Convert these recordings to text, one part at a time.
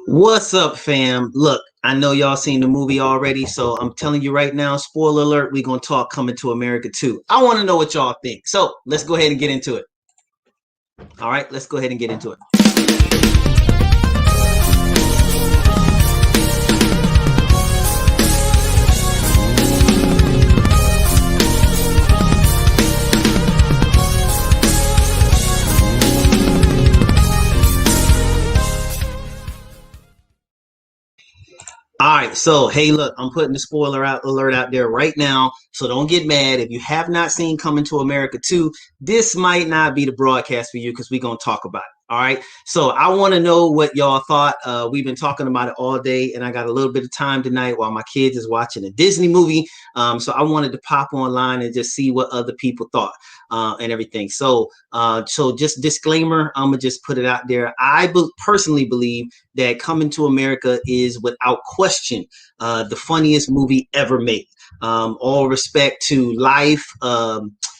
What's up, fam? Look, I know y'all seen the movie already, so I'm telling you right now, spoiler alert, we're gonna talk Coming to America too. I want to know what y'all think. So let's go ahead and get into it. All right, let's go ahead and get into it. All right, so hey, look, I'm putting the spoiler out alert out there right now, so don't get mad if you have not seen Coming to America 2. This might not be the broadcast for you because we're gonna talk about it. All right, so I want to know what y'all thought. We've been talking about it all day, and I got a little bit of time tonight while my kids is watching a Disney movie. So I wanted to pop online and just see what other people thought and everything. So just disclaimer, I'm gonna just put it out there. Personally believe that Coming to America is without question the funniest movie ever made. All respect to Life.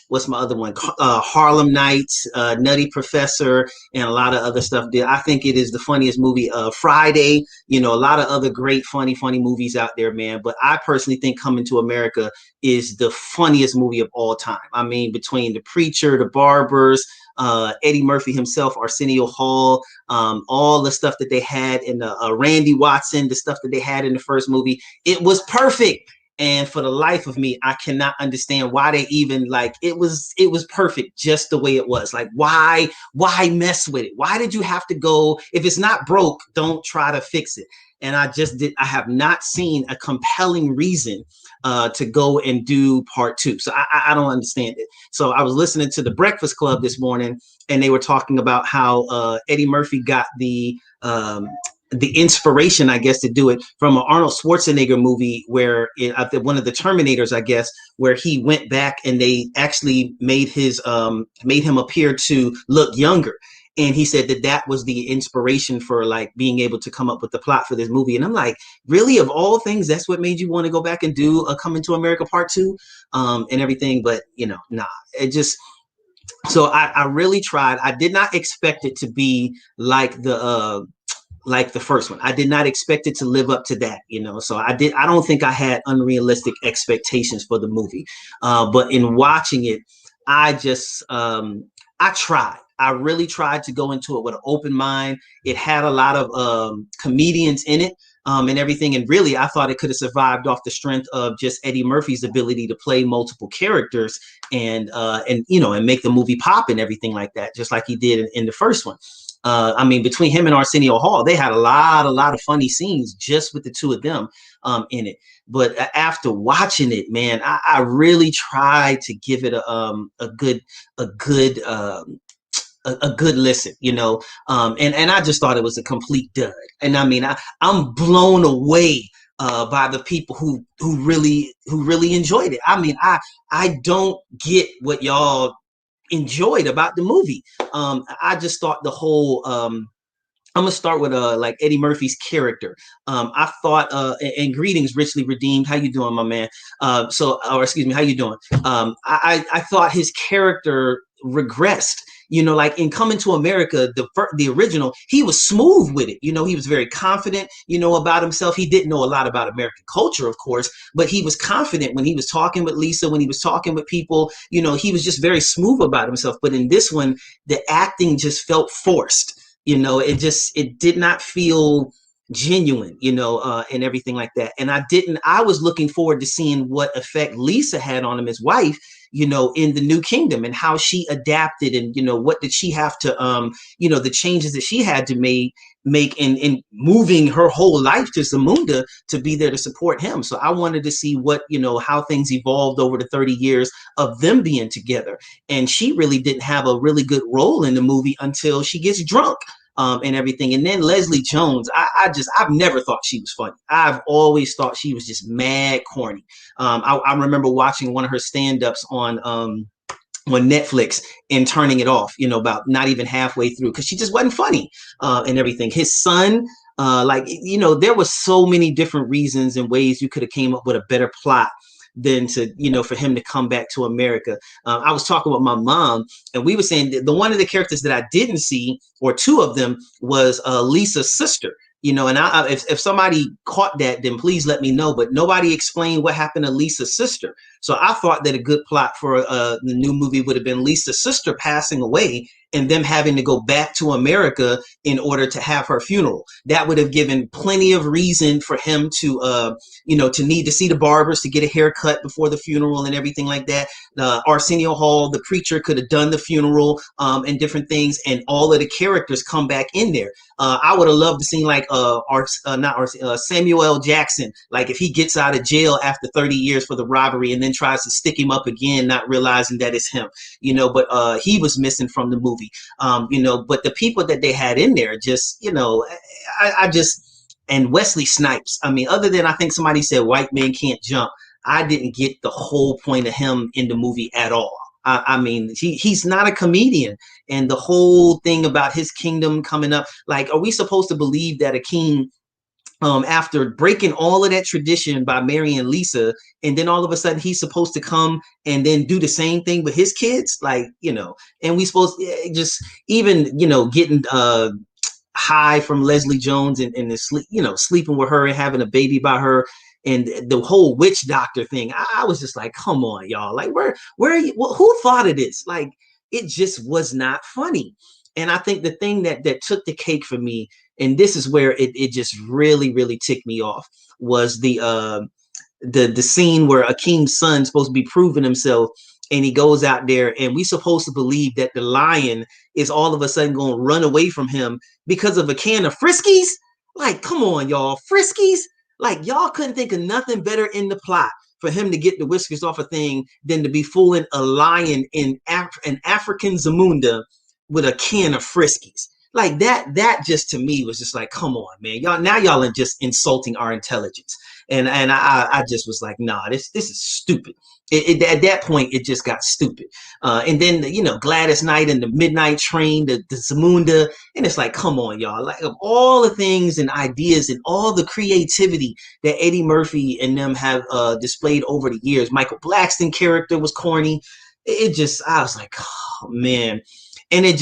What's my other one? Harlem Nights, Nutty Professor, and a lot of other stuff. I think it is the funniest movie. Friday, a lot of other great, funny movies out there, man. But I personally think Coming to America is the funniest movie of all time. I mean, between The Preacher, The Barbers, Eddie Murphy himself, Arsenio Hall, all the stuff that they had in the Randy Watson, the stuff that they had in the first movie, it was perfect. And for the life of me, I cannot understand why they even it was perfect just the way it was. Like, why mess with it? Why did you have to go? If it's not broke, don't try to fix it. And I have not seen a compelling reason to go and do part two. So I don't understand it. So I was listening to the Breakfast Club this morning, and they were talking about how Eddie Murphy got the inspiration, I guess, to do it from an Arnold Schwarzenegger movie where one of the Terminators, I guess, where he went back and they actually made him appear to look younger. And he said that was the inspiration for like being able to come up with the plot for this movie. And I'm like, really, of all things, that's what made you want to go back and do a Coming to America Part Two, and everything. But nah, it just. So I really tried. I did not expect it to be like the first one. I did not expect it to live up to that. So I don't think I had unrealistic expectations for the movie. But in watching it, I tried. I really tried to go into it with an open mind. It had a lot of comedians in it. And everything. And really, I thought it could have survived off the strength of just Eddie Murphy's ability to play multiple characters and make the movie pop and everything like that, just like he did in the first one. I mean, between him and Arsenio Hall, they had a lot of funny scenes just with the two of them in it. But after watching it, man, I really tried to give it a good a good listen. And I just thought it was a complete dud. And I mean, I'm blown away by the people who really enjoyed it. I mean, I don't get what y'all enjoyed about the movie. I just thought the whole I'm gonna start with like Eddie Murphy's character. I thought and greetings, richly redeemed. How you doing, my man? Or excuse me, how you doing? I thought his character regressed. Like in Coming to America, the original, he was smooth with it. He was very confident, about himself. He didn't know a lot about American culture, of course, but he was confident when he was talking with Lisa, when he was talking with people. He was just very smooth about himself. But in this one, the acting just felt forced. It did not feel genuine, and everything like that. And I was looking forward to seeing what effect Lisa had on him as wife, in the New Kingdom, and how she adapted, and what did she have to the changes that she had to make in moving her whole life to Zamunda to be there to support him. So I wanted to see what, how things evolved over the 30 years of them being together. And she really didn't have a really good role in the movie until she gets drunk. And everything. And then Leslie Jones, I've never thought she was funny. I've always thought she was just mad corny. I remember watching one of her stand-ups on Netflix and turning it off, about not even halfway through, because she just wasn't funny and everything. His son, there was so many different reasons and ways you could have came up with a better plot than to, for him to come back to America. I was talking with my mom, and we were saying that the one of the characters that I didn't see, or two of them, was Lisa's sister. And if somebody caught that, then please let me know. But nobody explained what happened to Lisa's sister. So I thought that a good plot for the new movie would have been Lisa's sister passing away and them having to go back to America in order to have her funeral. That would have given plenty of reason for him to, to need to see the barbers to get a haircut before the funeral and everything like that. Arsenio Hall, the preacher, could have done the funeral and different things, and all of the characters come back in there. I would have loved to see like Samuel L. Jackson, like if he gets out of jail after 30 years for the robbery and then tries to stick him up again, not realizing that it's him, but he was missing from the movie, but the people that they had in there just, I just, and Wesley Snipes, I mean, other than I think somebody said white men can't jump, I didn't get the whole point of him in the movie at all. I mean, he's not a comedian. And the whole thing about his kingdom coming up, like, are we supposed to believe that a king, after breaking all of that tradition by marrying Lisa, and then all of a sudden he's supposed to come and then do the same thing with his kids? Like, and we supposed just even, getting high from Leslie Jones and sleeping with her and having a baby by her. And the whole witch doctor thing, I was just like, come on, y'all. Like, where are you? Who thought of this? Like, it just was not funny. And I think the thing that took the cake for me, and this is where it just really, really ticked me off, was the scene where Akeem's son's supposed to be proving himself, and he goes out there, and we supposed to believe that the lion is all of a sudden going to run away from him because of a can of Friskies. Like, come on, y'all, Friskies. Like, y'all couldn't think of nothing better in the plot for him to get the whiskers off a thing than to be fooling a lion in an African Zamunda with a can of Friskies. Like, that just to me was just like, come on, man. Y'all are just insulting our intelligence. And I just was like, nah, this is stupid. At that point, it just got stupid. And then, Gladys Knight and the Midnight Train, the Zamunda, and it's like, come on, y'all. Like, of all the things and ideas and all the creativity that Eddie Murphy and them have displayed over the years, Michael Blackson character was corny. I was like, oh, man. And it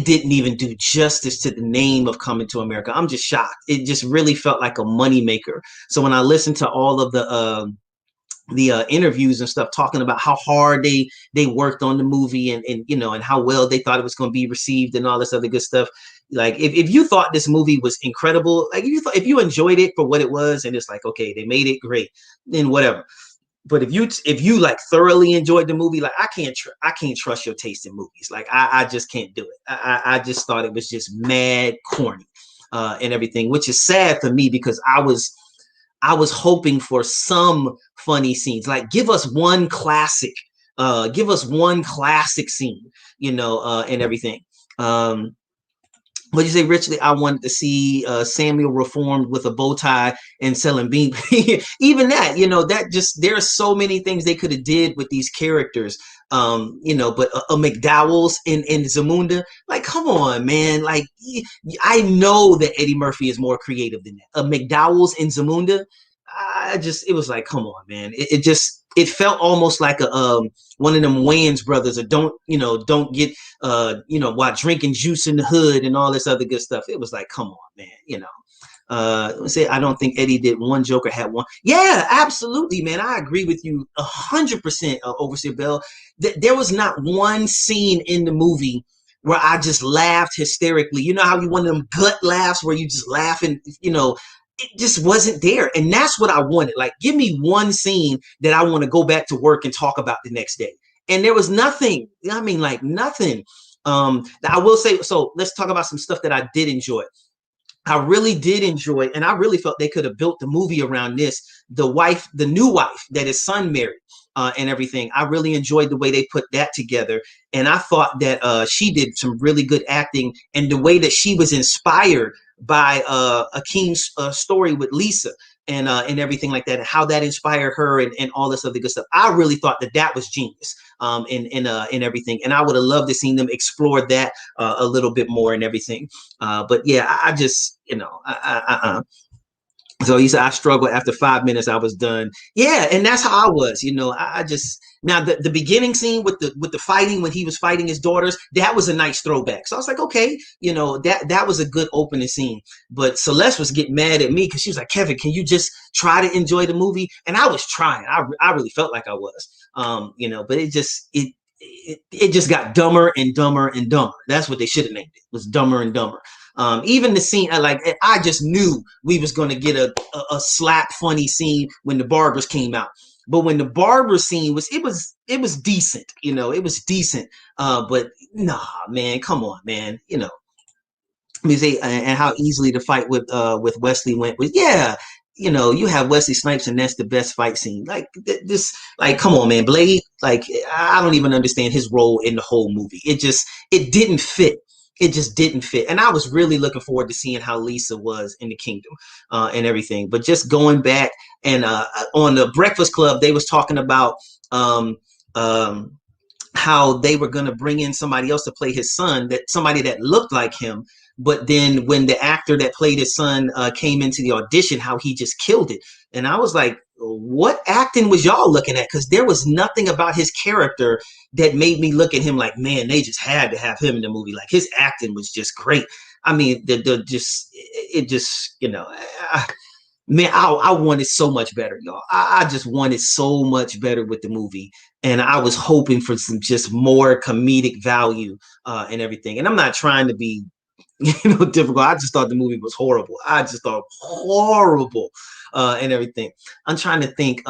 didn't even do justice to the name of Coming to America. I'm just shocked. It just really felt like a moneymaker. So when I listened to all of the interviews and stuff talking about how hard they worked on the movie and how well they thought it was going to be received and all this other good stuff. Like, if you thought this movie was incredible, like if you enjoyed it for what it was, and it's like, okay, they made it great, then whatever. But if you like thoroughly enjoyed the movie, like I can't trust your taste in movies. Like I just can't do it. I just thought it was just mad corny and everything, which is sad for me because I was hoping for some funny scenes. Like, give us one classic scene, and everything. What you say, Richly? I wanted to see Samuel reformed with a bow tie and selling bean. Even that, that just, there are so many things they could have did with these characters. But a McDowell's in Zamunda, like, come on, man. Like, I know that Eddie Murphy is more creative than that. A McDowell's in Zamunda, it was like, come on, man. It felt almost like a one of them Wayans brothers, or don't get while drinking juice in the hood and all this other good stuff. It was like, come on, man. Say, I don't think Eddie did one joke or had one. Yeah, absolutely, man. I agree with you 100%, Overseer Bell. There was not one scene in the movie where I just laughed hysterically. You know how you want them gut laughs where you just laugh and it just wasn't there. And that's what I wanted. Like, give me one scene that I want to go back to work and talk about the next day. And there was nothing. I mean, like, nothing. I will say, so let's talk about some stuff that I did enjoy. I really did enjoy, and I really felt they could have built the movie around this. The new wife that his son married, and everything. I really enjoyed the way they put that together. And I thought that she did some really good acting, and the way that she was inspired by Akeem's story with Lisa and everything like that, and how that inspired her and all this other good stuff. I really thought that was genius in everything. And I would have loved to seen them explore that a little bit more and everything. But yeah, I just, So he said I struggled after 5 minutes. I was done. Yeah, and that's how I was. I just now the beginning scene with the fighting when he was fighting his daughters, that was a nice throwback. So I was like, okay, that was a good opening scene. But Celeste was getting mad at me because she was like, Kevin, can you just try to enjoy the movie? And I was trying. I really felt like I was. But it just got dumber and dumber and dumber. That's what they should have named it. Was dumber and dumber. Even the scene, I just knew we was gonna get a slap funny scene when the barbers came out. But when the barber scene it was decent, it was decent. But nah, man, come on, man, and how easily the fight with Wesley went was, yeah. You have Wesley Snipes, and that's the best fight scene. Like this, like, come on, man, Blade. Like, I don't even understand his role in the whole movie. It didn't fit. It just didn't fit. And I was really looking forward to seeing how Lisa was in the kingdom and everything. But just going back and on the Breakfast Club, they was talking about um, um, how they were going to bring in somebody else to play his son, that somebody that looked like him. But then when the actor that played his son came into the audition, how he just killed it. And I was like, what acting was y'all looking at? Because there was nothing about his character that made me look at him like, man, they just had to have him in the movie. Like, his acting was just great. I mean, man, I wanted so much better, y'all. I just wanted so much better with the movie. And I was hoping for some just more comedic value and everything. And I'm not trying to be, difficult. I just thought the movie was horrible. I just thought horrible and everything. I'm trying to think.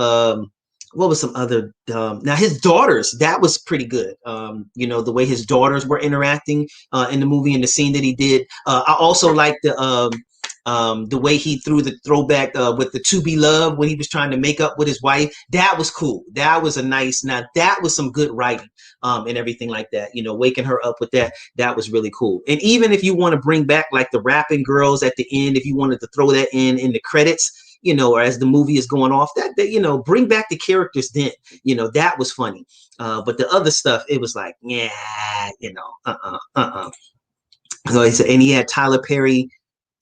What was some other now his daughters, that was pretty good. The way his daughters were interacting in the movie and the scene that he did. I also liked the way he threw the throwback with the To Be Loved when he was trying to make up with his wife. That was cool. That was now that was some good writing and everything like that. Waking her up with that was really cool. And even if you want to bring back like the rapping girls at the end, if you wanted to throw that in the credits, or as the movie is going off, that bring back the characters then, that was funny. But the other stuff, it was like, yeah, So he said, and he had Tyler Perry,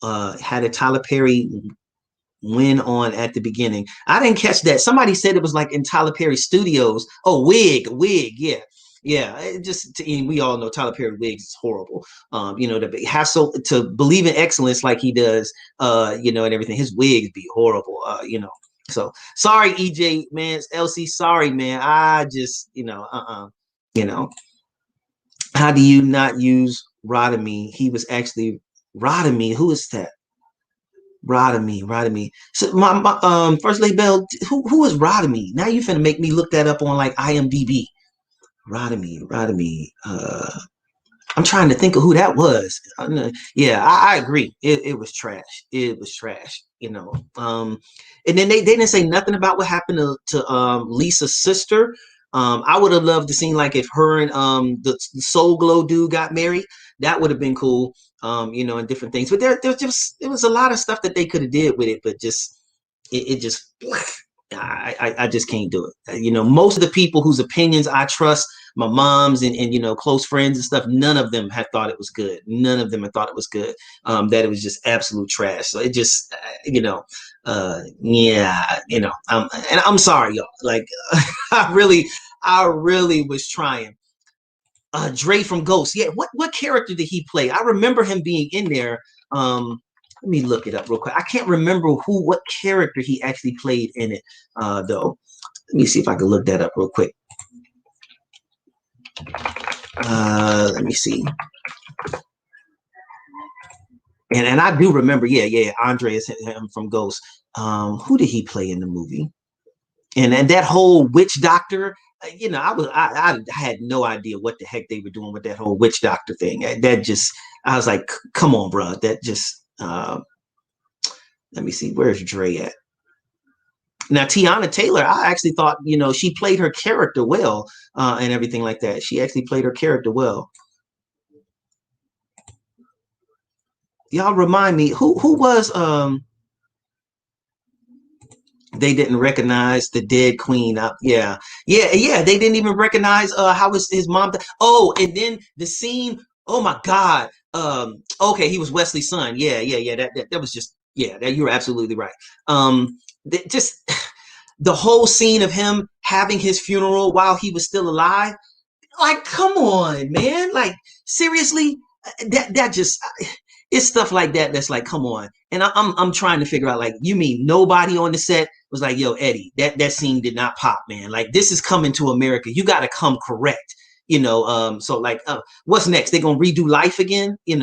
had a Tyler Perry win on at the beginning. I didn't catch that. Somebody said it was like in Tyler Perry Studios. Oh, wig, yeah. Yeah, we all know Tyler Perry wigs is horrible. To hassle to believe in excellence like he does, and everything. His wigs be horrible, So sorry, EJ, man, LC, sorry, man. I just, how do you not use Rotimi? He was actually Rotimi. Who is that? Rotimi. So my First Lady Bell, who is Rotimi? Now you finna make me look that up on like IMDb. Rotimi. I'm trying to think of who that was. Yeah, I agree. It was trash. It was trash. And then they didn't say nothing about what happened to Lisa's sister. I would have loved to see like if her and the Soul Glow dude got married. That would have been cool. And different things. But there was a lot of stuff that they could have did with it, but just it just I just can't do it. Most of the people whose opinions I trust, my mom's and close friends and stuff, none of them had thought it was good. None of them had thought it was good. That it was just absolute trash. So it just, yeah, and I'm sorry, y'all. Like, I really was trying. Dre from Ghost. Yeah, what character did he play? I remember him being in there. Let me look it up real quick. I can't remember what character he actually played in it, though. Let me see if I can look that up real quick. Let me see. And I do remember, yeah, Andre is him from Ghost. Who did he play in the movie? And that whole witch doctor, I had no idea what the heck they were doing with that whole witch doctor thing. That just, I was like, come on, bro. That just, let me see, where's Dre at? Now, Tiana Taylor, I actually thought, she played her character well and everything like that. She actually played her character well. Y'all remind me, who was, they didn't recognize the dead queen. Yeah. They didn't even recognize how his mom. Oh, and then the scene. Oh my God. Okay, he was Wesley's son. Yeah. That was just Yeah, that you're absolutely right. Just the whole scene of him having his funeral while he was still alive. Like, come on, man. Like, seriously, that just it's stuff like that that's like, come on. And I'm trying to figure out, like, you mean nobody on the set was like, yo, Eddie, that scene did not pop, man. Like, this is coming to America. You got to come correct. So like, what's next? They gonna redo Life again? They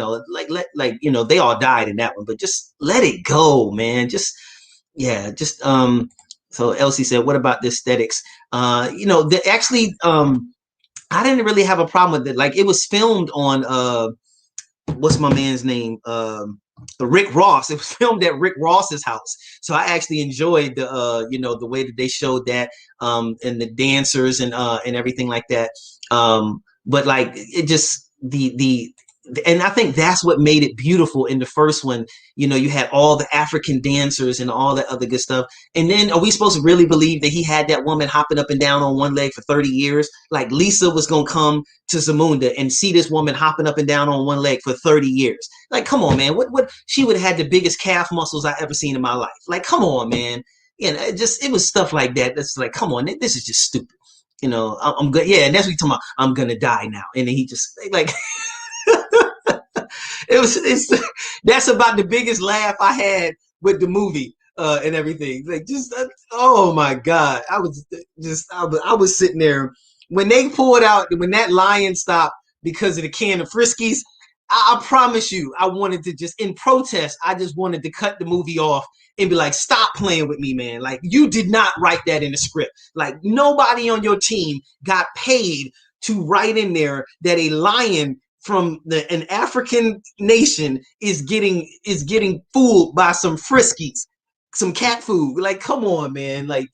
all died in that one, but just let it go, man. So Elsie said, what about the aesthetics? I didn't really have a problem with it. Like, it was filmed on what's my man's name? The Rick Ross. It was filmed at Rick Ross's house. So I actually enjoyed the way that they showed that and the dancers and everything like that. But like, it just the and I think that's what made it beautiful in the first one. You had all the African dancers and all that other good stuff. And then, are we supposed to really believe that he had that woman hopping up and down on one leg for 30 years? Like, Lisa was going to come to Zamunda and see this woman hopping up and down on one leg for 30 years. Like, come on, man. What she would have had the biggest calf muscles I ever seen in my life. Like, come on, man. It was stuff like that. That's like, come on, this is just stupid. I'm good. Yeah, and that's what you're talking about. I'm going to die now. And then he just, like, that's about the biggest laugh I had with the movie and everything. Like, just oh my God, I was sitting there when they pulled out, when that lion stopped because of the can of Friskies. I promise you, I wanted to just, in protest, I just wanted to cut the movie off and be like, stop playing with me, man. Like, you did not write that in the script. Like, nobody on your team got paid to write in there that a lion from an African nation is getting fooled by some Friskies, some cat food. Like, come on, man. Like,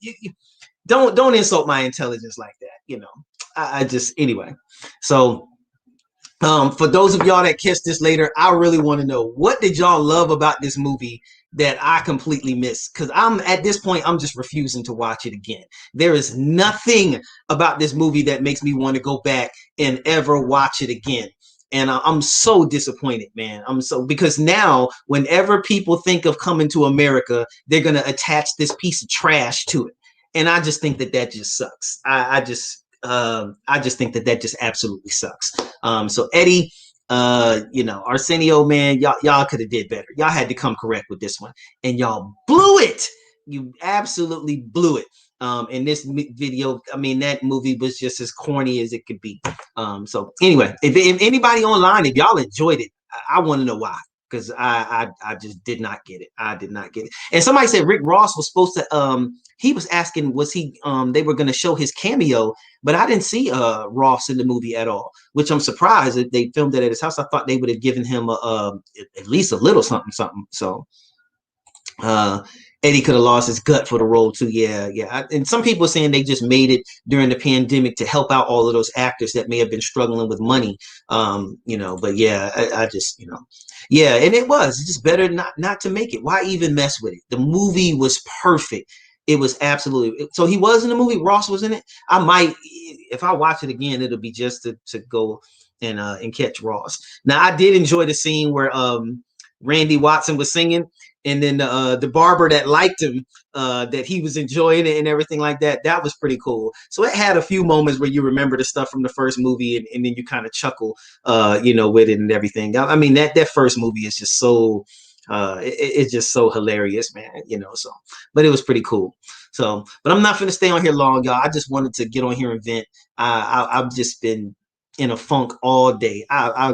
don't insult my intelligence like that. I just, anyway. So for those of y'all that catch this later, I really want to know, what did y'all love about this movie that I completely missed? Because at this point, I'm just refusing to watch it again. There is nothing about this movie that makes me want to go back and ever watch it again. And I'm so disappointed, man. Because now, whenever people think of Coming to America, they're going to attach this piece of trash to it. And I just think that just sucks. I just think that just absolutely sucks. So Eddie, Arsenio, man, y'all could have did better. Y'all had to come correct with this one, and y'all blew it. You absolutely blew it. In this video, I mean, that movie was just as corny as it could be. So anyway, if anybody online, if y'all enjoyed it, I want to know why. Because I just did not get it. I did not get it. And somebody said Rick Ross was supposed to he was asking, was he they were going to show his cameo, but I didn't see Ross in the movie at all, which I'm surprised that they filmed it at his house. I thought they would have given him at least a little something. So Eddie could have lost his gut for the role too. Yeah. And some people are saying they just made it during the pandemic to help out all of those actors that may have been struggling with money. But yeah, I just, yeah, and it's just better not to make it. Why even mess with it? The movie was perfect. It was absolutely, so he was in the movie. Ross was in it. I might, if I watch it again, it'll be just to go and catch Ross. Now, I did enjoy the scene where Randy Watson was singing, and then the barber that liked him, that he was enjoying it and everything like that. That was pretty cool. So it had a few moments where you remember the stuff from the first movie, and then you kind of chuckle, with it and everything. I mean, that first movie is just so, it's just so hilarious, man. So, but it was pretty cool. So, but I'm not going to stay on here long, y'all. I just wanted to get on here and vent. I've just been in a funk all day. I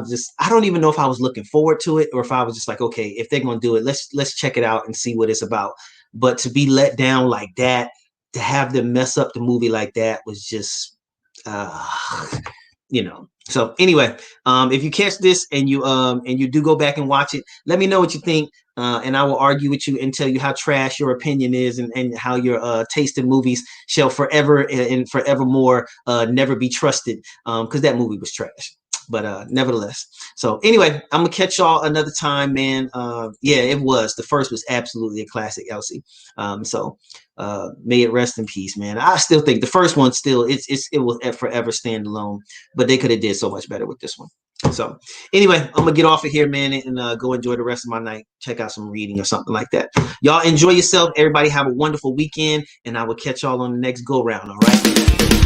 don't even know if I was looking forward to it or if I was just like, okay, if they're gonna do it, let's check it out and see what it's about. But to be let down like that, to have them mess up the movie like that was just So anyway, if you catch this and you do go back and watch it, let me know what you think. And I will argue with you and tell you how trash your opinion is, and how your taste in movies shall forever and forevermore never be trusted, because that movie was trash. But nevertheless, so anyway, I'm gonna catch y'all another time, man. Yeah, it was, the first was absolutely a classic, Elsie. So may it rest in peace, man. I still think the first one still it will forever stand alone, but they could have did so much better with this one. So anyway, I'm gonna get off of here, man, and go enjoy the rest of my night. Check out some reading or something like that. Y'all enjoy yourself. Everybody have a wonderful weekend, and I will catch y'all on the next go round. All right.